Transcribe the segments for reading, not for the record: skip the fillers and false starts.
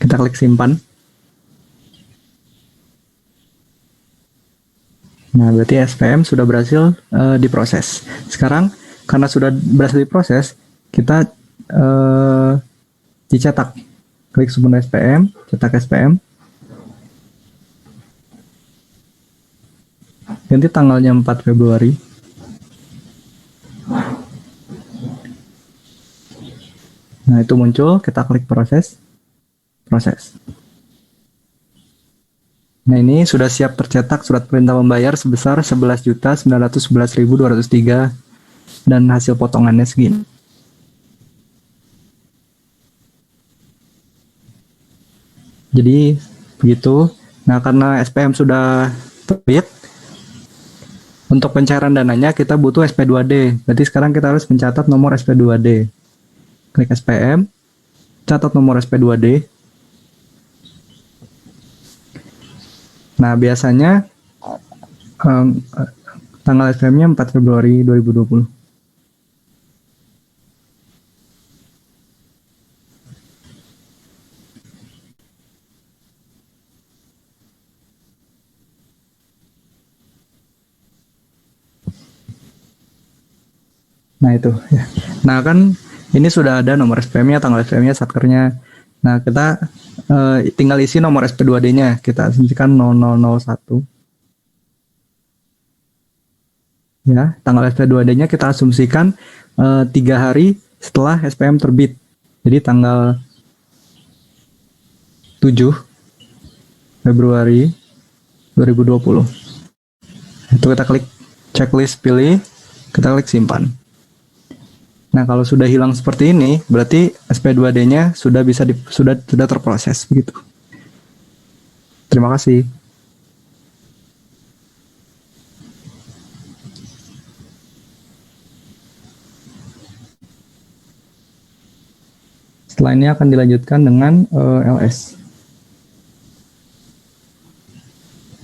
Kita klik simpan. Nah, berarti SPM sudah berhasil diproses. Sekarang, karena sudah berhasil diproses, kita dicetak. Klik sumber SPM, cetak SPM. Ganti tanggalnya 4 Februari. Nah, itu muncul, kita klik proses. Nah, ini sudah siap tercetak surat perintah membayar sebesar 11.911.203 dan hasil potongannya segini. Jadi, begitu. Nah, karena SPM sudah terbit, untuk pencairan dananya kita butuh SP2D. Berarti sekarang kita harus mencatat nomor SP2D. Klik SPM, catat nomor SP2D. Nah, biasanya tanggal SPM-nya 4 Februari 2020. Nah, itu. Nah, kan ini sudah ada nomor SPM-nya, tanggal SPM-nya, satkernya. Nah, kita tinggal isi nomor SP2D-nya. Kita asumsikan 0001. Ya, tanggal SP2D-nya kita asumsikan 3 hari setelah SPM terbit. Jadi tanggal 7 Februari 2020. Itu kita klik checklist pilih, kita klik simpan. Nah, kalau sudah hilang seperti ini, berarti SP2D-nya sudah terproses begitu. Terima kasih. Setelah ini akan dilanjutkan dengan LS.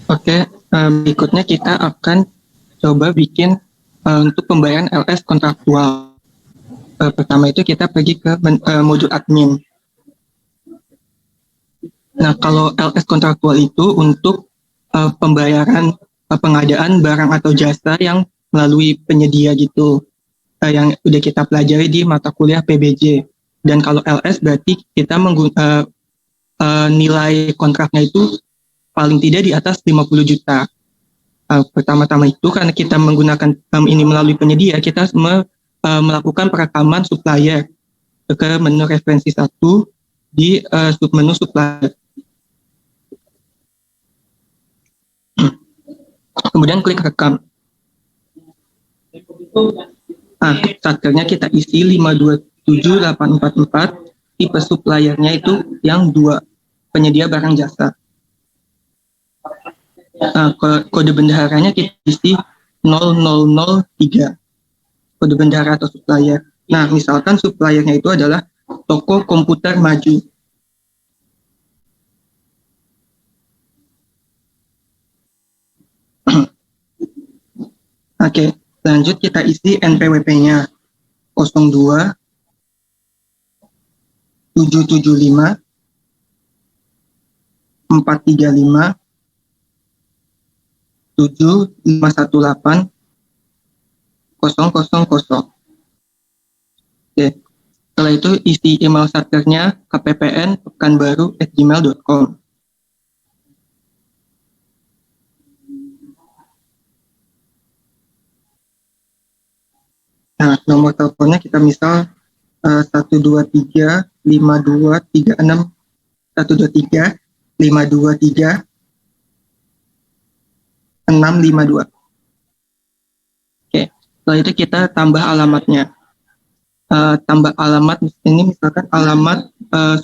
Oke, berikutnya kita akan coba bikin untuk pembayaran LS kontraktual. Pertama itu kita pergi ke modul admin. Nah, kalau LS kontraktual itu untuk pembayaran pengadaan barang atau jasa yang melalui penyedia gitu, yang udah kita pelajari di mata kuliah PBJ. Dan kalau LS berarti kita nilai kontraknya itu paling tidak di atas 50 juta. Pertama-tama itu karena kita menggunakan ini melalui penyedia, kita melakukan perekaman supplier ke menu referensi 1 di submenu supplier. Kemudian klik rekam. Satkernya kita isi 527844, tipe suppliernya itu yang 2, penyedia barang jasa. Kode bendaharanya kita isi 0003. Kode bendahara atau supplier. Nah, misalkan suppliernya itu adalah toko komputer maju. Oke, lanjut kita isi NPWP-nya 02 775 435 7518 000. Oke. Setelah itu isi email satkernya kppn.pekanbaru@gmail.com. Nah, nomor teleponnya kita misal 123 5236 123 523 652. Oke, setelah itu kita tambah alamatnya. Tambah alamat ini misalkan alamat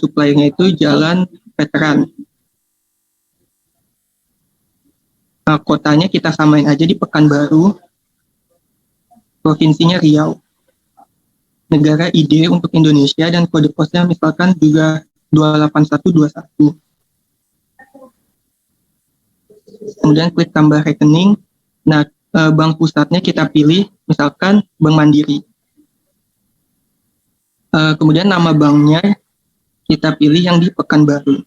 suppliernya itu Jalan Veteran. Kotanya kita samain aja di Pekanbaru, provinsinya Riau, negara ID untuk Indonesia, dan kode posnya misalkan juga 28121. Kemudian klik tambah rekening. Nah, bank pusatnya kita pilih misalkan Bank Mandiri. Kemudian nama banknya kita pilih yang di Pekanbaru.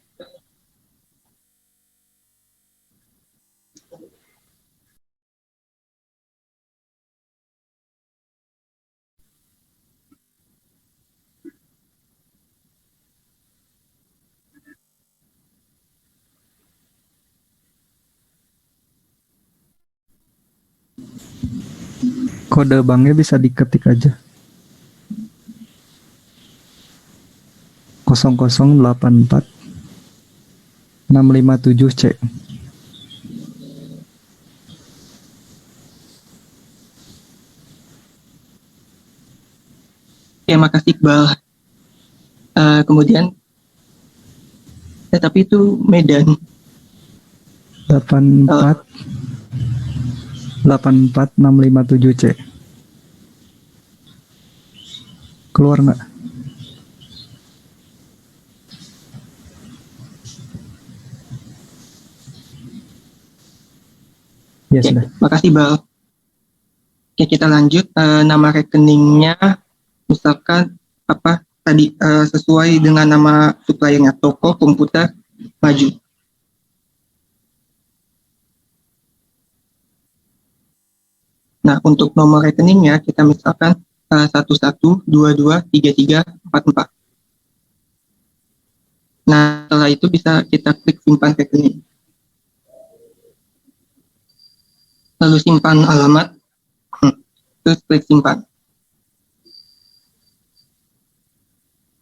Kode banknya bisa diketik aja. 0084 657C. Oke, makasih Iqbal. Kemudian, tapi itu Medan. 84 657C. Keluar nggak? Ya Oke, sudah. makasih Bal. Oke, kita lanjut. Nama rekeningnya misalkan apa tadi sesuai dengan nama suppliernya, Toko Komputer Maju. Nah, untuk nomor rekeningnya kita misalkan 11223344. Nah, setelah itu bisa kita klik simpan rekening. Lalu simpan alamat, terus klik simpan.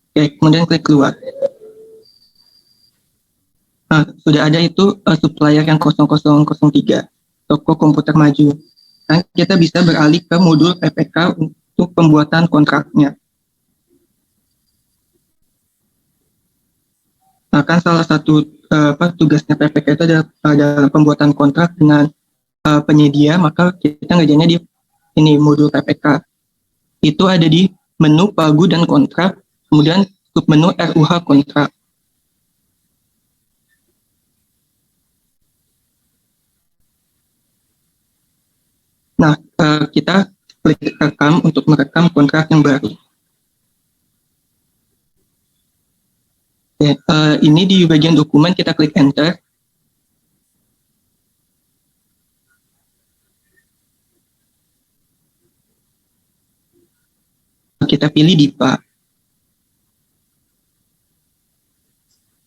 Oke, kemudian klik keluar. Nah, sudah ada itu supplier yang 0003, Toko Komputer Maju. Nah, kita bisa beralih ke modul PPK untuk pembuatan kontraknya. Nah, kan salah satu tugasnya PPK itu adalah dalam pembuatan kontrak dengan penyedia, maka kita ngerjainnya di ini modul PPK. Itu ada di menu pagu dan kontrak, kemudian submenu RUH kontrak. Nah, kita klik rekam untuk merekam kontrak yang baru. Oke, ini di bagian dokumen kita klik enter. Kita pilih DIPA.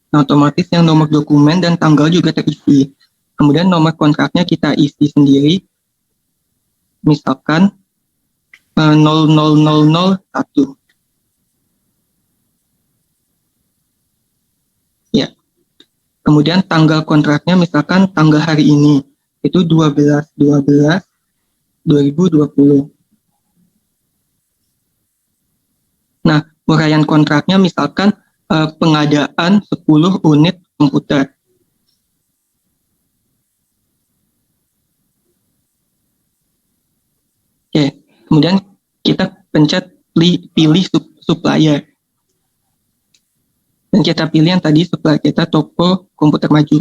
Nah, otomatis yang nomor dokumen dan tanggal juga terisi. Kemudian nomor kontraknya kita isi sendiri. Misalkan 00001. Ya. Kemudian tanggal kontraknya misalkan tanggal hari ini itu 12/12/2020. Nah, uraian kontraknya misalkan pengadaan 10 unit komputer. Oke, kemudian kita pencet pilih supplier. Dan kita pilih yang tadi supplier kita Toko Komputer Maju.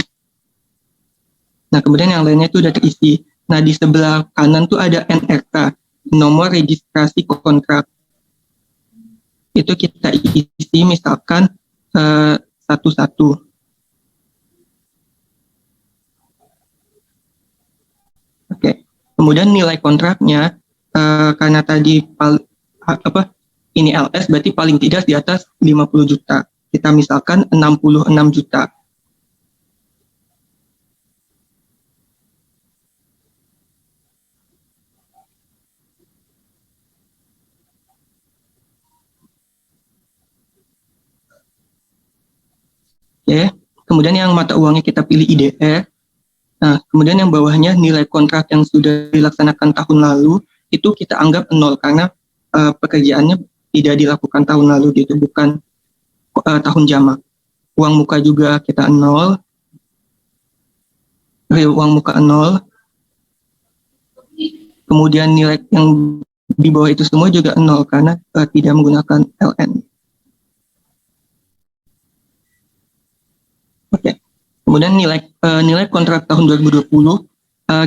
Nah, kemudian yang lainnya itu udah terisi. Nah, di sebelah kanan tuh ada NRK, nomor registrasi kontrak. Itu kita isi misalkan satu-satu. Oke. Kemudian nilai kontraknya karena tadi ini LS berarti paling tidak di atas 50 juta. Kita misalkan 66 juta. Oke. Kemudian yang mata uangnya kita pilih IDR. Nah, kemudian yang bawahnya nilai kontrak yang sudah dilaksanakan tahun lalu itu kita anggap 0 karena pekerjaannya tidak dilakukan tahun lalu gitu, bukan tahun jamak. Uang muka juga kita 0. Uang muka 0. Kemudian nilai yang di bawah itu semua juga 0 karena tidak menggunakan LN. Oke. Kemudian nilai kontrak tahun 2020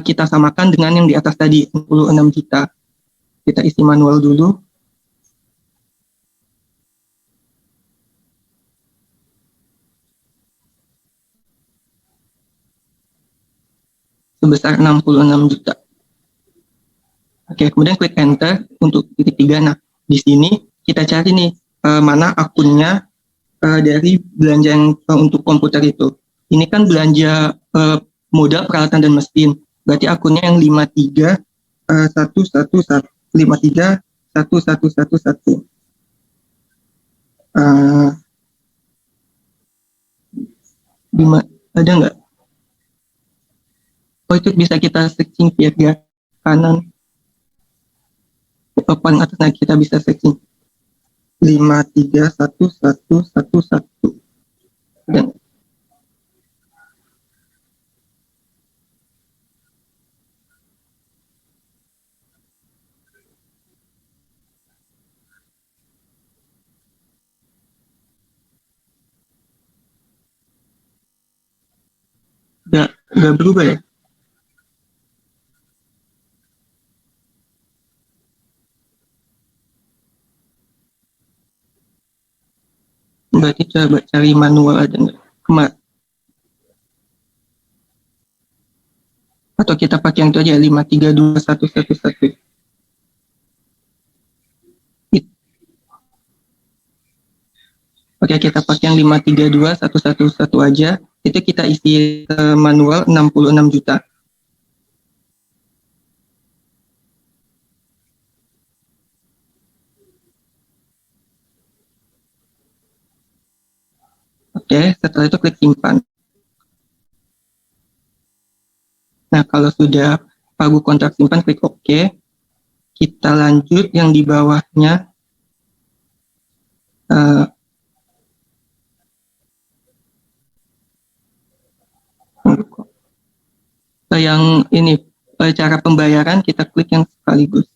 kita samakan dengan yang di atas tadi 66 juta. Kita isi manual dulu. Sebesar 66 juta. Oke, kemudian klik enter untuk titik 3. Nah, di sini kita cari nih mana akunnya dari belanja yang untuk komputer itu. Ini kan belanja modal peralatan dan mesin. Berarti akunnya yang 53111. 531111. Ada nggak? Oh, itu bisa kita searching via kanan. Paling atas, nah kita bisa searching 531111. Dan nggak berubah ya? Berarti coba cari manual, ada nggak? Atau kita pakai yang itu aja, 532111. Oke, kita pakai yang 532111 aja. Itu kita isi manual 66 juta. Oke, setelah itu klik simpan. Nah, kalau sudah pagu kontrak simpan, klik OK. Kita lanjut yang di bawahnya. Yang ini, cara pembayaran, kita klik yang sekaligus.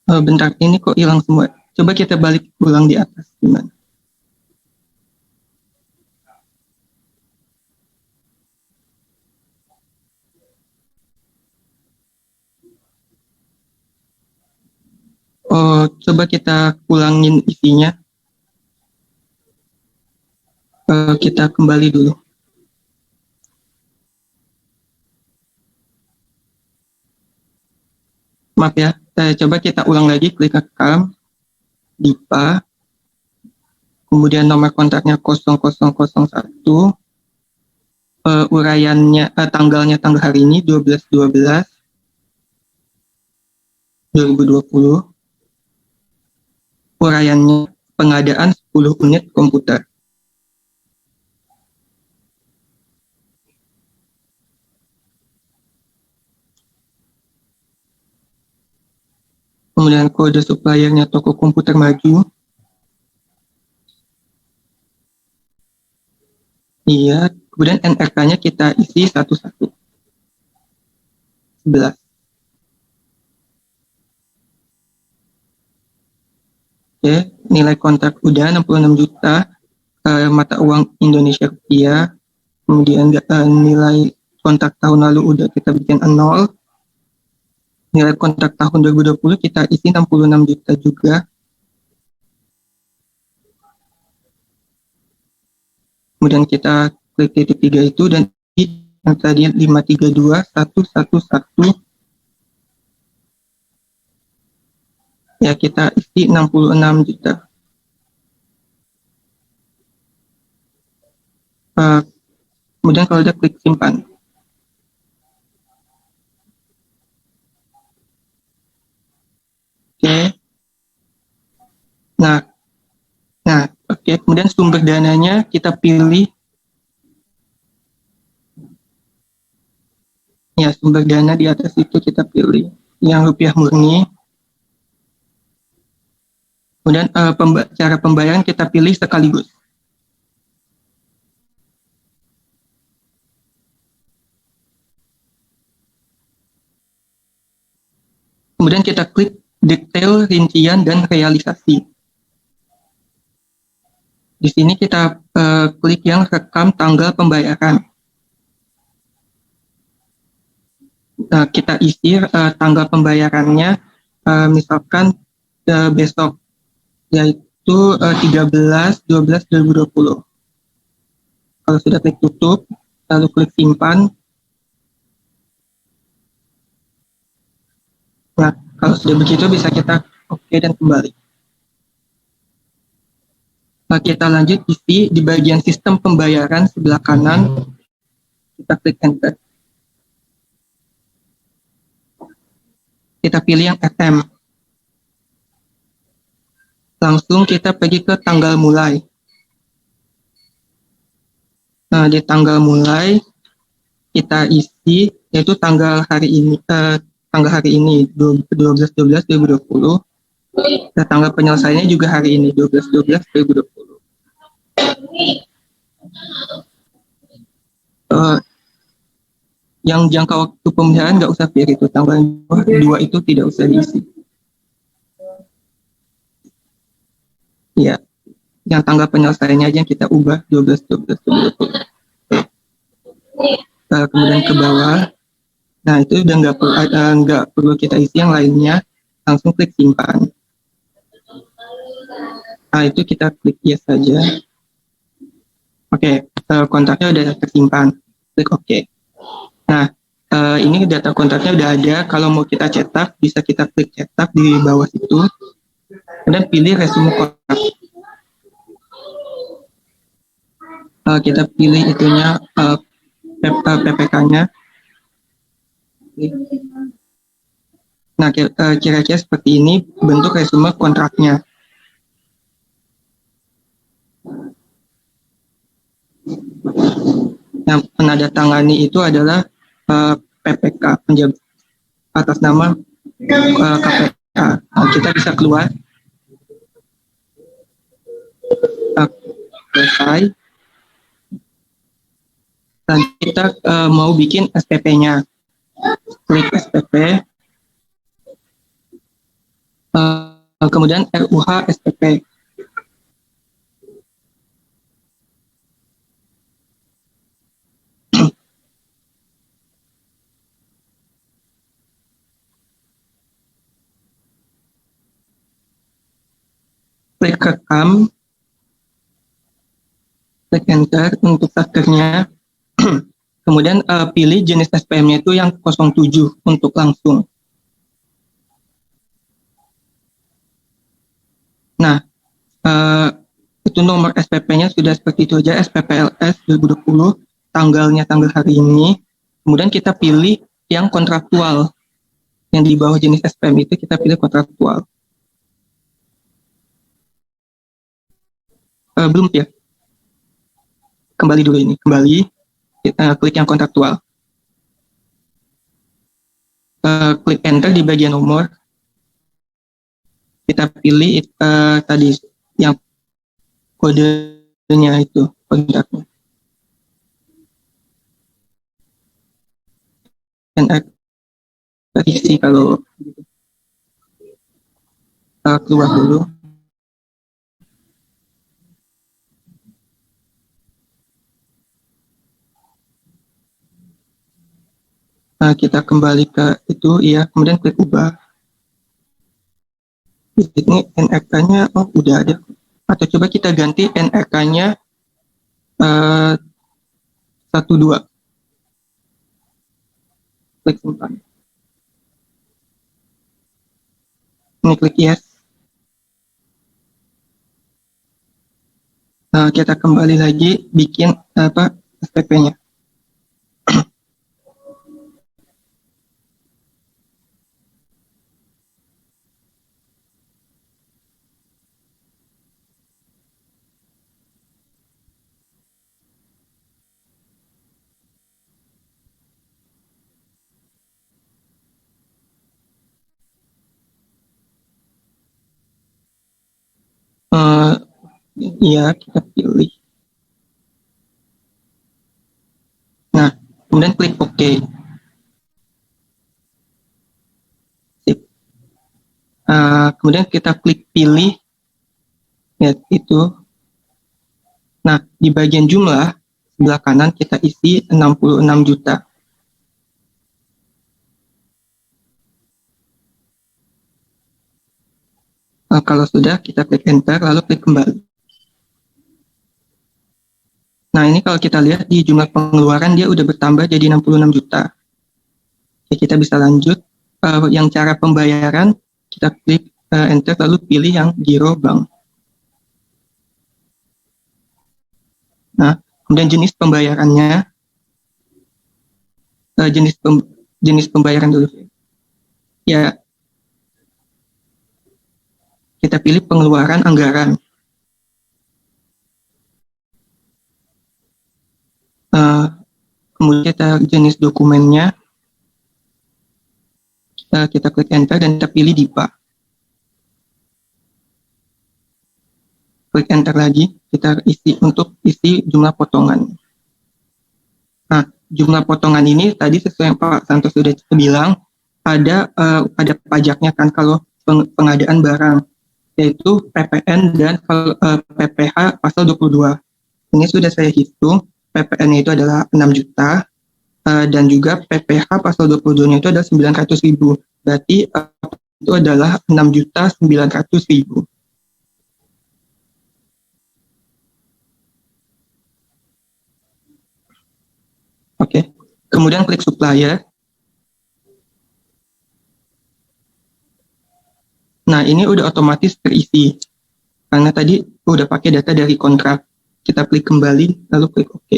Bentar, ini kok hilang semua. Coba kita balik ulang di atas, gimana? Oh, coba kita ulangin isinya. Kita kembali dulu. Maaf ya, coba kita ulang lagi, klik account, DIPA, kemudian nomor kontaknya 0001, uraiannya, tanggalnya tanggal hari ini 12/12/2020, uraiannya pengadaan 10 unit komputer. Kemudian kode suppliernya toko komputer maju. Iya, kemudian NRK-nya kita isi satu-satu. 11. Oke, nilai kontrak udah 66 juta, mata uang Indonesia rupiah. Kemudian nilai kontrak tahun lalu udah kita bikin 0. Nilai kontrak tahun 2020 kita isi 66 juta juga. Kemudian kita klik titik 3 itu, dan yang tadi 532111, ya kita isi 66 juta. Kemudian kalau udah klik simpan. Oke. Nah, oke. Kemudian sumber dananya kita pilih. Ya, sumber dana di atas itu kita pilih yang rupiah murni. Kemudian cara pembayaran kita pilih sekaligus. Kemudian kita klik detail, rincian, dan realisasi. Di sini kita klik yang rekam tanggal pembayaran. kita isi tanggal pembayarannya misalkan besok, yaitu 13/12/2020. Kalau sudah klik tutup, lalu klik simpan. Nah, kalau sudah begitu bisa kita oke dan kembali. Nah, kita lanjut isi di bagian sistem pembayaran sebelah kanan. Kita klik enter. Kita pilih yang FM. Langsung kita pergi ke tanggal mulai. Nah, di tanggal mulai kita isi yaitu tanggal hari ini, tanggal hari ini 12/12/2020. Dan tanggal penyelesaiannya juga hari ini 12/12/2020. Yang jangka waktu pemeliharaan nggak usah pilih itu, tanggal 2 itu tidak usah diisi. Ya, yang tanggal penyelesaiannya aja yang kita ubah 12/12/2020. Kemudian ke bawah, nah itu udah nggak perlu kita isi yang lainnya, langsung klik simpan. Nah itu kita klik yes saja. Oke, kontraknya udah tersimpan, klik oke. Nah, ini data kontraknya udah ada. Kalau mau kita cetak, bisa kita klik cetak di bawah itu. Kemudian pilih resume kontrak. Kita pilih itunya PPK-nya. Nah, kira-kira seperti ini bentuk resume kontraknya. Yang penandatangani itu adalah PPK, penjabat atas nama KPK. Nah, kita bisa keluar. Selesai. Dan kita mau bikin SPP-nya. Klik SPP. Kemudian RUH SPP. Klik rekam, klik enter untuk starternya. Kemudian pilih jenis SPM-nya itu yang 07 untuk langsung. Nah, itu nomor SPP-nya sudah seperti itu aja, SPPLS 2020, tanggalnya tanggal hari ini. Kemudian kita pilih yang kontraktual. Yang di bawah jenis SPM itu kita pilih kontraktual. Belum ya? Kembali dulu ini, kembali. Kita klik yang kontraktual. Klik enter di bagian nomor. Kita pilih tadi yang kodenya itu, kontraknya. Dan isi kalau keluar dulu. Kita kembali ke itu, ya. Kemudian klik ubah. Ini NRK-nya, oh udah ada. Atau coba kita ganti NRK-nya 12. Klik simpan. Ini klik yes. Kita kembali lagi bikin SPP-nya. Iya, kita pilih. Nah, kemudian klik OK. Sip. Kemudian kita klik pilih, ya itu. Nah, di bagian jumlah, sebelah kanan kita isi 66 juta. Kalau sudah, kita klik enter, lalu klik kembali. Nah, ini kalau kita lihat di jumlah pengeluaran, dia udah bertambah jadi 66 juta. Oke, kita bisa lanjut. Yang cara pembayaran, kita klik enter, lalu pilih yang giro bank. Nah, kemudian jenis pembayarannya, jenis pembayaran dulu. Ya, kita pilih pengeluaran anggaran. Kemudian kita jenis dokumennya, kita klik enter dan kita pilih DIPA. Klik enter lagi, kita isi jumlah potongan. Nah, jumlah potongan ini tadi sesuai yang Pak Santos sudah bilang, ada pajaknya kan kalau pengadaan barang, yaitu PPN dan PPH pasal 22. Ini sudah saya hitung, PPN-nya itu adalah 6 juta, dan juga PPH pasal 22-nya itu adalah 900.000. Berarti itu adalah 6.900.000. Oke, kemudian klik supplier. Nah, ini udah otomatis terisi. Karena tadi udah pakai data dari kontrak. Kita klik kembali, lalu klik OK.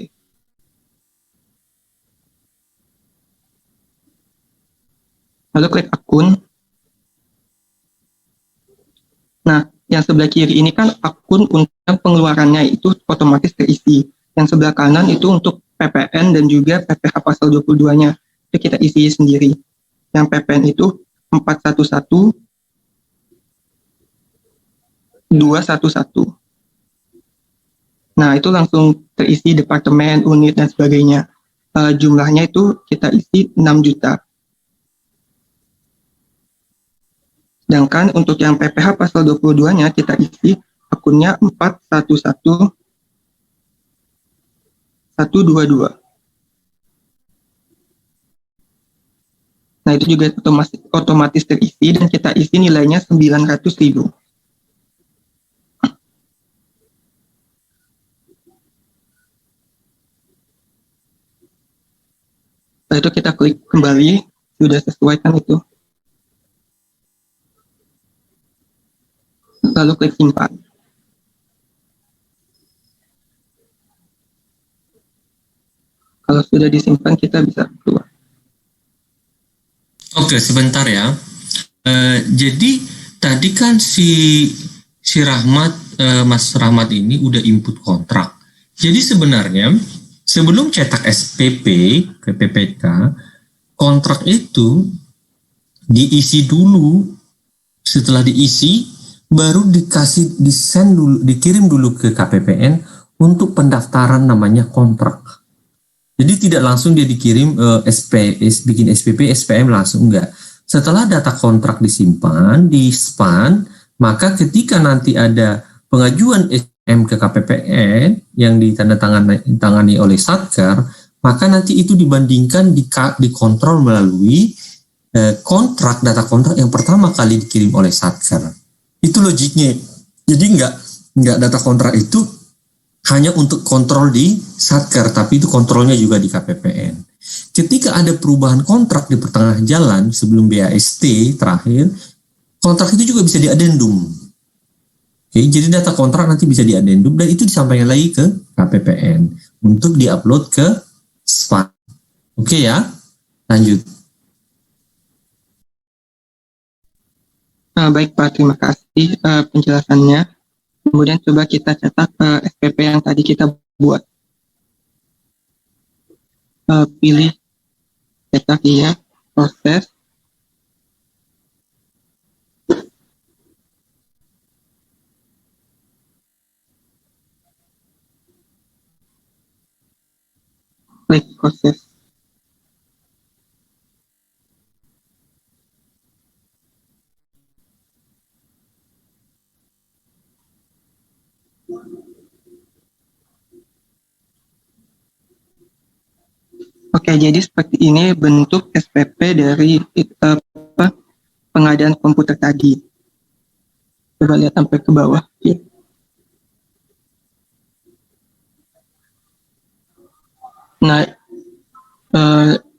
Lalu klik akun. Nah, yang sebelah kiri ini kan akun untuk pengeluarannya itu otomatis terisi. Yang sebelah kanan itu untuk PPN dan juga PPH pasal 22-nya. Itu kita isi sendiri. Yang PPN itu 411 211. Nah, itu langsung terisi departemen, unit, dan sebagainya. Jumlahnya itu kita isi 6 juta. Sedangkan untuk yang PPH pasal 22-nya kita isi akunnya 411 122. Nah, itu juga otomatis terisi dan kita isi nilainya 900.000. Setelah itu kita klik kembali, sudah sesuai kan itu. Lalu klik simpan. Kalau sudah disimpan, kita bisa keluar. Oke, sebentar ya. Jadi tadi kan si Rahmat, Mas Rahmat ini udah input kontrak. Jadi sebenarnya sebelum cetak SPP ke PPK, kontrak itu diisi dulu. Setelah diisi, baru dikirim dulu ke KPPN untuk pendaftaran namanya kontrak. Jadi tidak langsung dia dikirim bikin SPP, SPM langsung, enggak. Setelah data kontrak disimpan, di-span, maka ketika nanti ada pengajuan SPM ke KPPN yang ditandatangani oleh Satker, maka nanti itu dibandingkan dikontrol melalui kontrak, data kontrak yang pertama kali dikirim oleh Satker. Itu logiknya. Jadi enggak data kontrak itu hanya untuk kontrol di Satker, tapi itu kontrolnya juga di KPPN. Ketika ada perubahan kontrak di pertengahan jalan sebelum BAST terakhir, kontrak itu juga bisa diadendum. Oke, jadi data kontrak nanti bisa diadendum dan itu disampaikan lagi ke KPPN untuk diupload ke SPAN. Oke ya, lanjut. Baik Pak, terima kasih penjelasannya. Kemudian coba kita cetak SPP yang tadi kita buat. Pilih cetak ya, proses. Klik proses. Oke, jadi seperti ini bentuk SPP dari pengadaan komputer tadi. Coba lihat sampai ke bawah. Ya. Nah,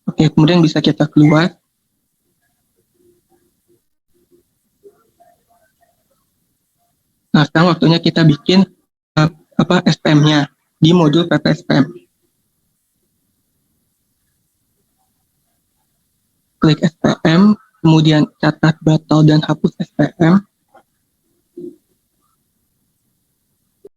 oke, kemudian bisa kita keluar. Nah, sekarang waktunya kita bikin SPM-nya di modul PPSPM. Klik SPM, kemudian catat, batal, dan hapus SPM.